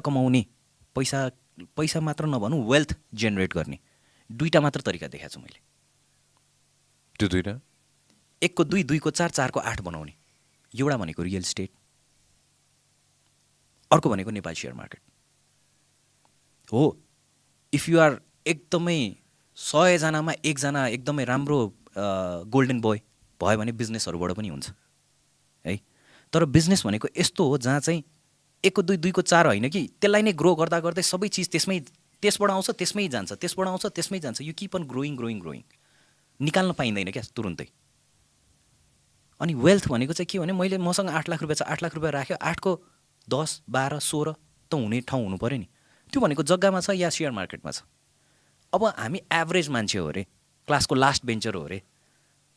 कमाउने, पैसा मात्र नभनौँ वेल्थ जेनेरेट गर्ने दुईटा मात्र तरिका देखाएको छु मैले। त्यो दुईटा, एकको 2, 2को 4, 4को 8 बनाउने। एउटा भनेको रियल इस्टेट, अर्को भनेको नेपाल शेयर मार्केट हो। इफ यु आर एकदमै 100 जनामा एकजना एकदमै राम्रो गोल्डन बोय भयो भने बिजनेसहरूबाट पनि हुन्छ है। तर बिजनेस भनेको यस्तो हो जहाँ चाहिँ 1को 2, 2को 4 होइन कि त्यसलाई नै ग्रो गर्दा गर्दै सबै चिज त्यसबाट आउँछ त्यसमै जान्छ, त्यसबाट आउँछ त्यसमै जान्छ। यु किप अन ग्रोइङ, निकाल्न पाइँदैन क्या तुरुन्तै। अनि वेल्थ भनेको चाहिँ के भने मैले मसँग 8 लाख रुपियाँ छ, 8 लाख रुपियाँ राख्यो, 8को 10, 12, 16 त हुने ठाउँ हुनु पऱ्यो नि। त्यो भनेको जग्गामा छ या सेयर मार्केटमा छ। अब हामी एभरेज मान्छे हो अरे, क्लासको लास्ट बेन्चर हो अरे,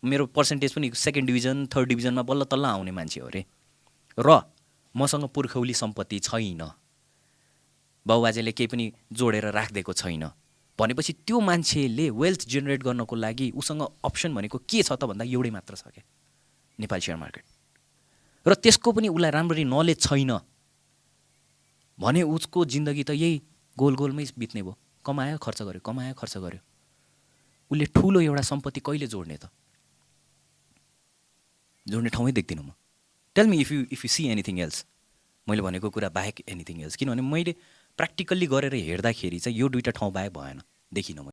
मेरो पर्सेन्टेज पनि 2nd डिभिजन 3rd डिभिजनमा बल्ल तल्ल आउने मान्छे हो अरे, र मसँग पुर्खौली सम्पत्ति छैन, बाउबाजेले केही पनि जोडेर राखिदिएको छैन भनेपछि त्यो मान्छेले वेल्थ जेनेरेट गर्नको लागि उसँग अप्सन भनेको के छ त भन्दा एउटै मात्र छ क्या, नेपाल सेयर मार्केट। र त्यसको पनि उसलाई राम्ररी नलेज छैन भने उसको जिन्दगी त यही गोलमै बित्ने भयो। कमायो खर्च गर्यो, उसले ठुलो एउटा सम्पत्ति कहिले जोड्ने त? जोड्ने ठाउँै देख्दिनँ म। Tell me if you C anything else, मैले भनेको कुरा बाहेक एनिथिङ एल्स। किनभने मैले प्र्याक्टिकल्ली गरेर हेर्दाखेरि चाहिँ यो दुईटा ठाउँ बाहेक भएन, देखिनँ।